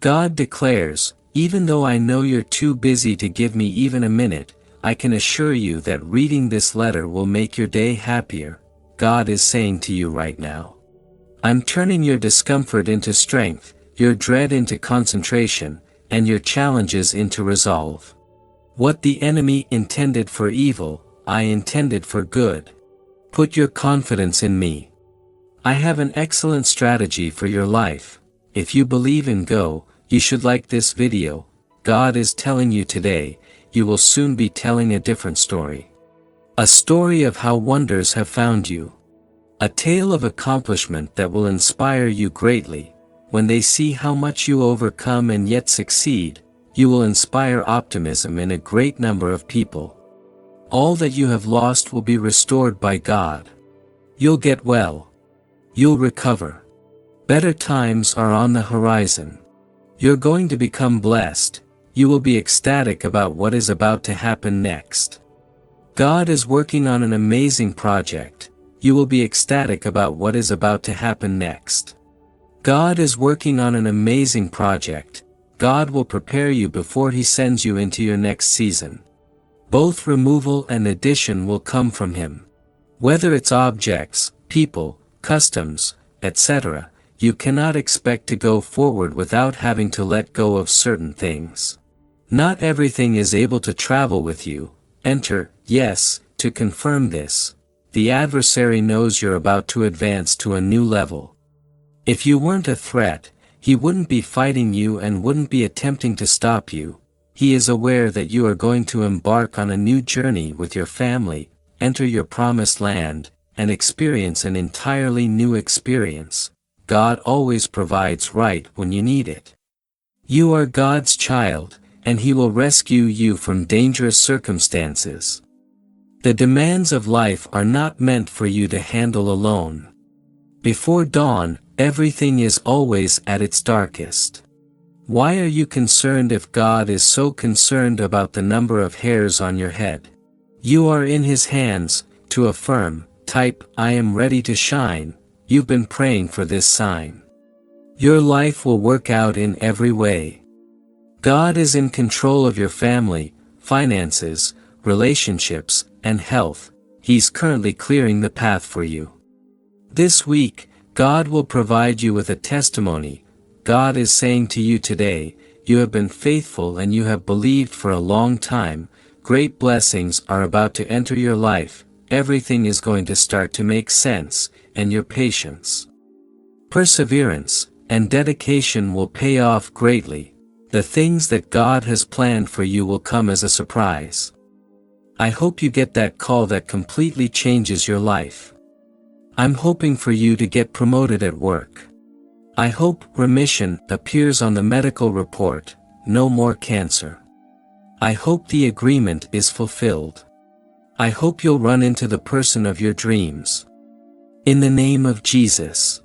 God declares, even though I know you're too busy to give me even a minute, I can assure you that reading this letter will make your day happier. God is saying to you right now. I'm turning your discomfort into strength, your dread into concentration, and your challenges into resolve. What the enemy intended for evil, I intended for good. Put your confidence in me. I have an excellent strategy for your life. If you believe in Go, you should like this video. God is telling you today, you will soon be telling a different story. A story of how wonders have found you. A tale of accomplishment that will inspire you greatly. When they see how much you overcome and yet succeed, you will inspire optimism in a great number of people. All that you have lost will be restored by God. You'll get well. You'll recover. Better times are on the horizon. You're going to become blessed. You will be ecstatic about what is about to happen next. God is working on an amazing project. You will be ecstatic about what is about to happen next. God is working on an amazing project. God will prepare you before He sends you into your next season. Both removal and addition will come from Him. Whether it's objects, people, customs, etc., you cannot expect to go forward without having to let go of certain things. Not everything is able to travel with you. Enter, yes, to confirm this. The adversary knows you're about to advance to a new level. If you weren't a threat, he wouldn't be fighting you and wouldn't be attempting to stop you. He is aware that you are going to embark on a new journey with your family, enter your promised land, and experience an entirely new experience. God always provides right when you need it. You are God's child, and He will rescue you from dangerous circumstances. The demands of life are not meant for you to handle alone. Before dawn, everything is always at its darkest. Why are you concerned if God is so concerned about the number of hairs on your head? You are in His hands. To affirm, type, I am ready to shine. You've been praying for this sign. Your life will work out in every way. God is in control of your family, finances, relationships, and health. He's currently clearing the path for you. This week, God will provide you with a testimony. God is saying to you today, you have been faithful and you have believed for a long time. Great blessings are about to enter your life. Everything is going to start to make sense, and your patience, perseverance, and dedication will pay off greatly. The things that God has planned for you will come as a surprise. I hope you get that call that completely changes your life. I'm hoping for you to get promoted at work. I hope remission appears on the medical report, no more cancer. I hope the agreement is fulfilled. I hope you'll run into the person of your dreams. In the name of Jesus.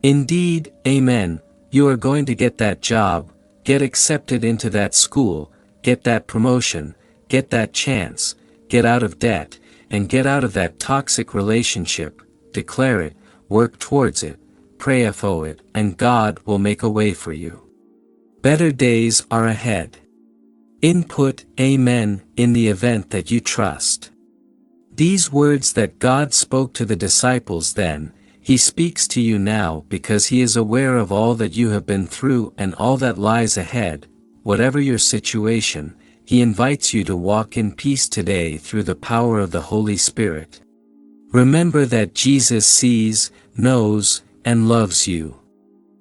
Indeed, amen, you are going to get that job, get accepted into that school, get that promotion, get that chance, get out of debt, and get out of that toxic relationship. Declare it, work towards it, pray for it, and God will make a way for you. Better days are ahead. Input, amen, in the event that you trust. These words that God spoke to the disciples then, He speaks to you now because He is aware of all that you have been through and all that lies ahead. Whatever your situation, He invites you to walk in peace today through the power of the Holy Spirit. Remember that Jesus sees, knows, and loves you.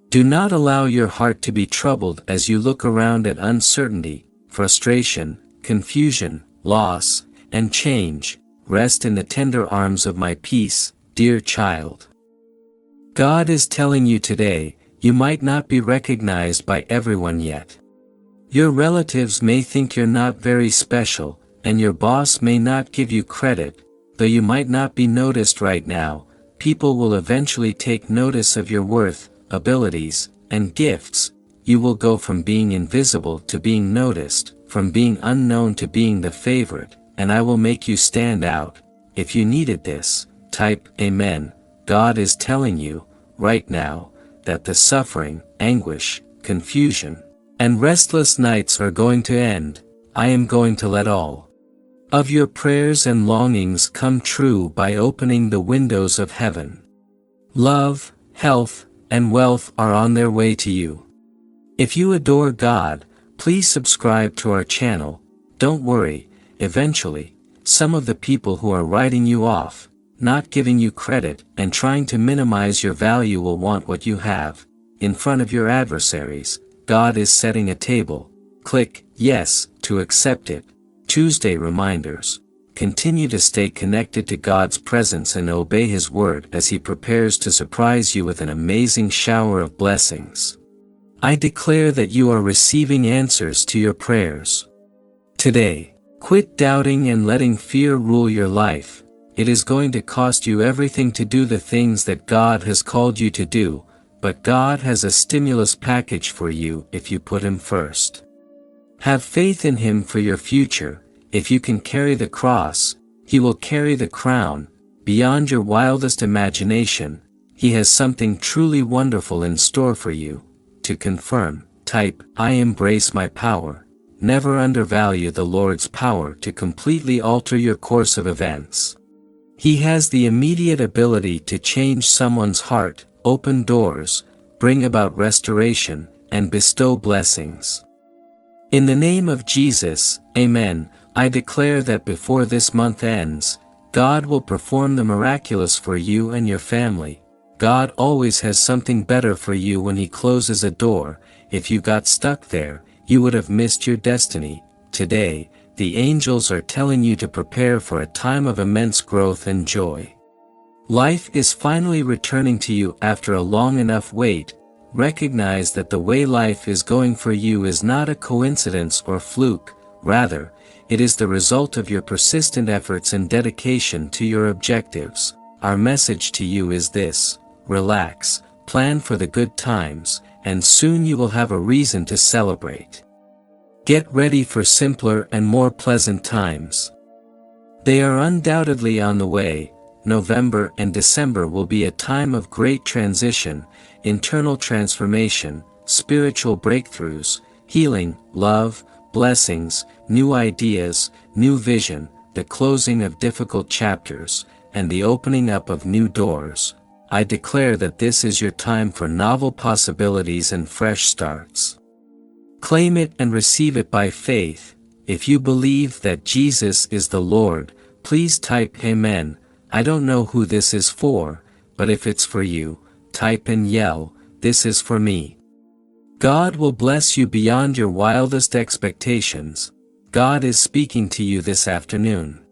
Do not allow your heart to be troubled as you look around at uncertainty, frustration, confusion, loss, and change. Rest in the tender arms of my peace, dear child. God is telling you today, you might not be recognized by everyone yet. Your relatives may think you're not very special, and your boss may not give you credit. Though you might not be noticed right now, people will eventually take notice of your worth, abilities, and gifts. You will go from being invisible to being noticed, from being unknown to being the favorite, and I will make you stand out. If you needed this, type, amen. God is telling you, right now, that the suffering, anguish, confusion, and restless nights are going to end. I am going to let all of your prayers and longings come true by opening the windows of heaven. Love, health, and wealth are on their way to you. If you adore God, please subscribe to our channel. Don't worry, eventually, some of the people who are writing you off, not giving you credit, and trying to minimize your value will want what you have. In front of your adversaries, God is setting a table. Click yes to accept it. Tuesday reminders. Continue to stay connected to God's presence and obey His word as He prepares to surprise you with an amazing shower of blessings. I declare that you are receiving answers to your prayers today. Quit doubting and letting fear rule your life. It is going to cost you everything to do the things that God has called you to do, but God has a stimulus package for you if you put Him first. Have faith in Him for your future. If you can carry the cross, He will carry the crown. Beyond your wildest imagination, He has something truly wonderful in store for you. To confirm, type, I embrace my power. Never undervalue the Lord's power to completely alter your course of events. He has the immediate ability to change someone's heart, open doors, bring about restoration, and bestow blessings. In the name of Jesus, Amen. I declare that before this month ends, God will perform the miraculous for you and your family. God always has something better for you when He closes a door. If you got stuck there, you would have missed your destiny. Today, the angels are telling you to prepare for a time of immense growth and joy. Life is finally returning to you after a long enough wait. Recognize that the way life is going for you is not a coincidence or fluke. Rather, it is the result of your persistent efforts and dedication to your objectives. Our message to you is this: relax, plan for the good times, and soon you will have a reason to celebrate. Get ready for simpler and more pleasant times. They are undoubtedly on the way. November and December will be a time of great transition, internal transformation, spiritual breakthroughs, healing, love, blessings, new ideas, new vision, the closing of difficult chapters, and the opening up of new doors. I declare that this is your time for novel possibilities and fresh starts. Claim it and receive it by faith. If you believe that Jesus is the Lord, please type Amen. I don't know who this is for, but if it's for you, type and yell, this is for me. God will bless you beyond your wildest expectations. God is speaking to you this afternoon.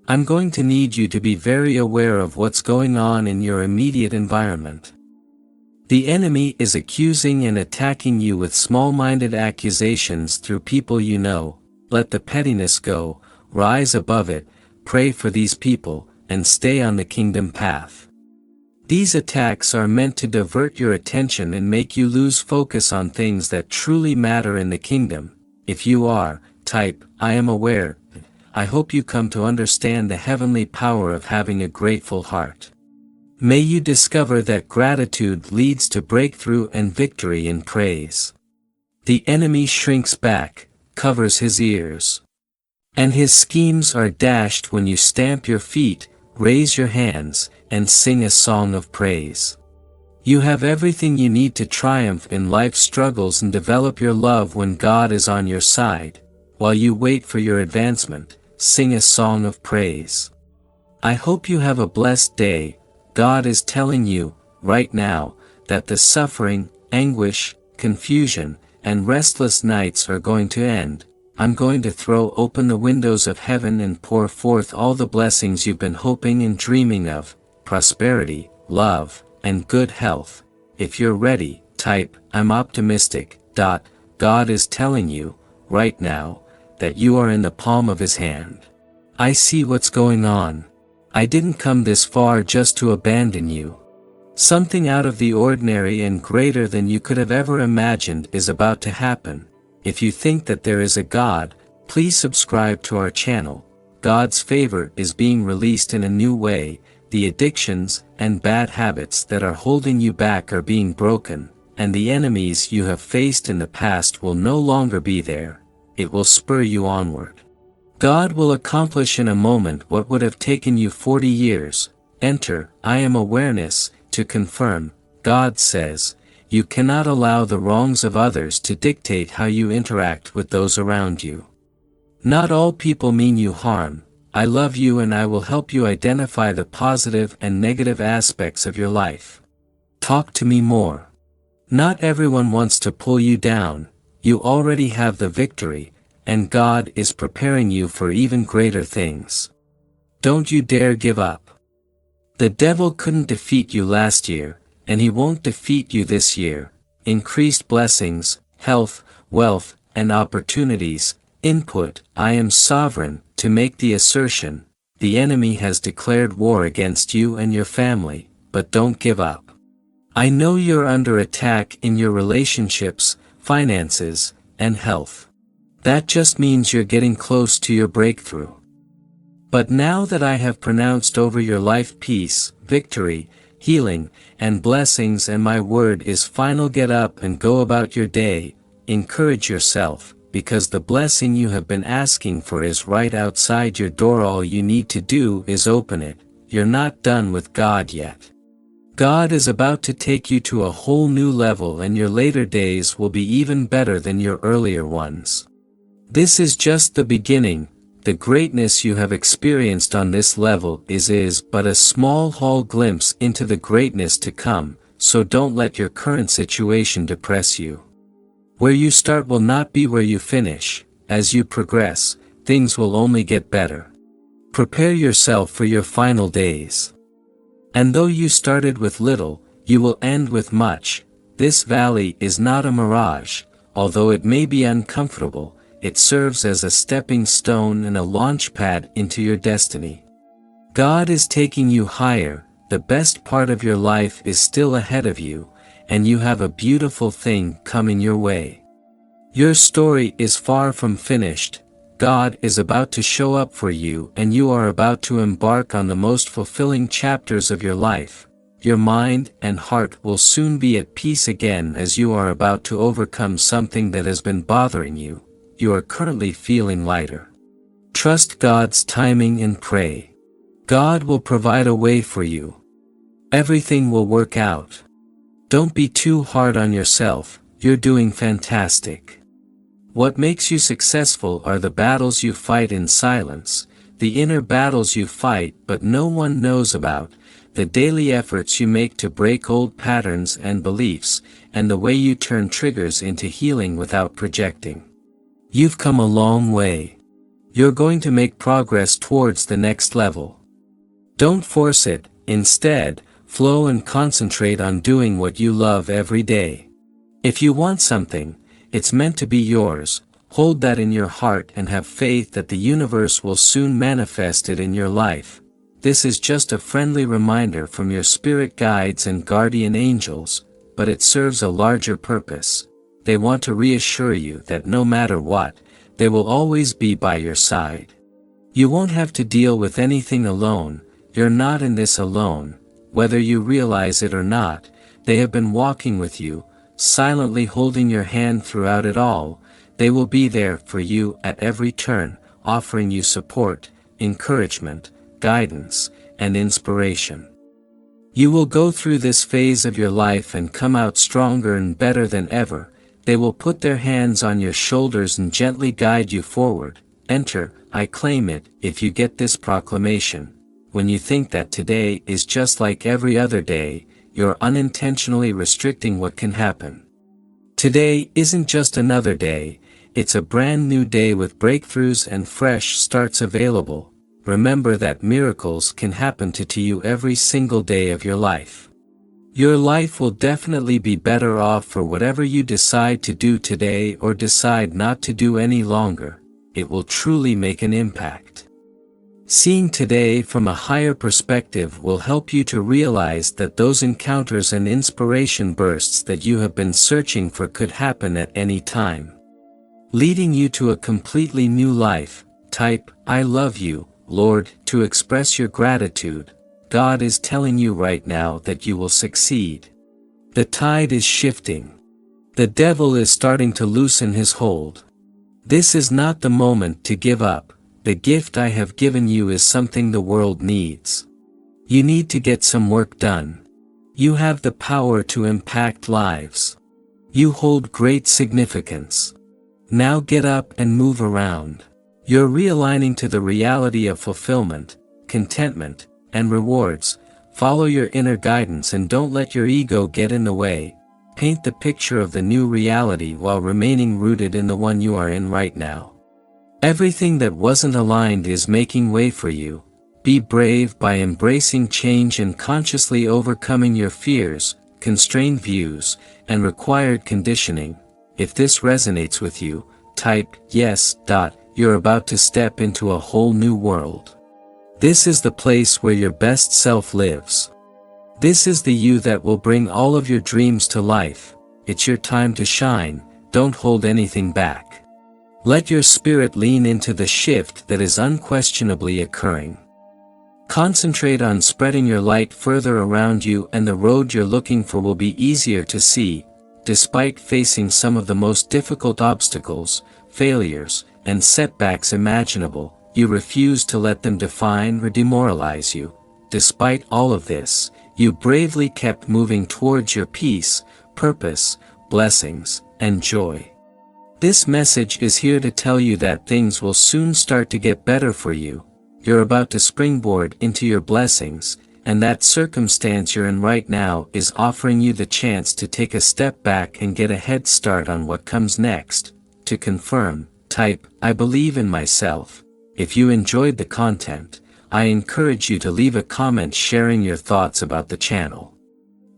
I'm going to need you to be very aware of what's going on in your immediate environment. The enemy is accusing and attacking you with small-minded accusations through people you know. Let the pettiness go, rise above it, pray for these people, and stay on the kingdom path. These attacks are meant to divert your attention and make you lose focus on things that truly matter in the kingdom. If you are, type, I am aware. I hope you come to understand the heavenly power of having a grateful heart. May you discover that gratitude leads to breakthrough and victory in praise. The enemy shrinks back, covers his ears, and his schemes are dashed when you stamp your feet, raise your hands, and sing a song of praise. You have everything you need to triumph in life's struggles and develop your love when God is on your side. While you wait for your advancement, sing a song of praise. I hope you have a blessed day. God is telling you, right now, that the suffering, anguish, confusion, and restless nights are going to end. I'm going to throw open the windows of heaven and pour forth all the blessings you've been hoping and dreaming of, prosperity, love, and good health. If you're ready, type, I'm optimistic. God is telling you, right now, that you are in the palm of His hand. I see what's going on. I didn't come this far just to abandon you. Something out of the ordinary and greater than you could have ever imagined is about to happen. If you think that there is a God, please subscribe to our channel. God's favor is being released in a new way. The addictions and bad habits that are holding you back are being broken, and the enemies you have faced in the past will no longer be there. It will spur you onward. God will accomplish in a moment what would have taken you 40 years. Enter, I am awareness, to confirm. God says, you cannot allow the wrongs of others to dictate how you interact with those around you. Not all people mean you harm. I love you and I will help you identify the positive and negative aspects of your life. Talk to me more. Not everyone wants to pull you down. You already have the victory, and God is preparing you for even greater things. Don't you dare give up. The devil couldn't defeat you last year, and he won't defeat you this year. Increased blessings, health, wealth, and opportunities. Input, I am sovereign, to make the assertion, the enemy has declared war against you and your family, but don't give up. I know you're under attack in your relationships, finances, and health. That just means you're getting close to your breakthrough. But now that I have pronounced over your life peace, victory, healing, and blessings, and my word is final, get up and go about your day. Encourage yourself, because the blessing you have been asking for is right outside your door. All you need to do is open it. You're not done with God yet. God is about to take you to a whole new level, and your later days will be even better than your earlier ones. This is just the beginning. The greatness you have experienced on this level is but a small glimpse into the greatness to come, so don't let your current situation depress you. Where you start will not be where you finish. As you progress, things will only get better. Prepare yourself for your final days. And though you started with little, you will end with much. This valley is not a mirage, although it may be uncomfortable. It serves as a stepping stone and a launch pad into your destiny. God is taking you higher. The best part of your life is still ahead of you, and you have a beautiful thing coming your way. Your story is far from finished. God is about to show up for you, and you are about to embark on the most fulfilling chapters of your life. Your mind and heart will soon be at peace again, as you are about to overcome something that has been bothering you. You are currently feeling lighter. Trust God's timing and pray. God will provide a way for you. Everything will work out. Don't be too hard on yourself. You're doing fantastic. What makes you successful are the battles you fight in silence, the inner battles you fight but no one knows about, the daily efforts you make to break old patterns and beliefs, and the way you turn triggers into healing without projecting. You've come a long way. You're going to make progress towards the next level. Don't force it. Instead, flow and concentrate on doing what you love every day. If you want something, it's meant to be yours. Hold that in your heart and have faith that the universe will soon manifest it in your life. This is just a friendly reminder from your spirit guides and guardian angels, but it serves a larger purpose. They want to reassure you that no matter what, they will always be by your side. You won't have to deal with anything alone. You're not in this alone. Whether you realize it or not, they have been walking with you, silently holding your hand throughout it all. They will be there for you at every turn, offering you support, encouragement, guidance, and inspiration. You will go through this phase of your life and come out stronger and better than ever. They will put their hands on your shoulders and gently guide you forward. Enter, I claim it. If you get this proclamation, when you think that today is just like every other day, you're unintentionally restricting what can happen. Today isn't just another day, it's a brand new day with breakthroughs and fresh starts available. Remember that miracles can happen to you every single day of your life. Your life will definitely be better off for whatever you decide to do today or decide not to do any longer. It will truly make an impact. Seeing today from a higher perspective will help you to realize that those encounters and inspiration bursts that you have been searching for could happen at any time, leading you to a completely new life. Type, I love you, Lord, to express your gratitude. God is telling you right now that you will succeed. The tide is shifting. The devil is starting to loosen his hold. This is not the moment to give up. The gift I have given you is something the world needs. You need to get some work done. You have the power to impact lives. You hold great significance. Now get up and move around. You're realigning to the reality of fulfillment, contentment, and rewards. Follow your inner guidance and don't let your ego get in the way. Paint the picture of the new reality while remaining rooted in the one you are in right now. Everything that wasn't aligned is making way for you. Be brave by embracing change and consciously overcoming your fears, constrained views, and required conditioning. If this resonates with you, type yes. You're about to step into a whole new world. This is the place where your best self lives. This is the you that will bring all of your dreams to life. It's your time to shine. Don't hold anything back. Let your spirit lean into the shift that is unquestionably occurring. Concentrate on spreading your light further around you, and the road you're looking for will be easier to see. Despite facing some of the most difficult obstacles, failures, and setbacks imaginable, you refuse to let them define or demoralize you. Despite all of this, you bravely kept moving towards your peace, purpose, blessings, and joy. This message is here to tell you that things will soon start to get better for you. You're about to springboard into your blessings, and that circumstance you're in right now is offering you the chance to take a step back and get a head start on what comes next. To confirm, type, I believe in myself. If you enjoyed the content, I encourage you to leave a comment sharing your thoughts about the channel.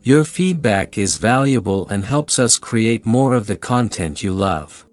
Your feedback is valuable and helps us create more of the content you love.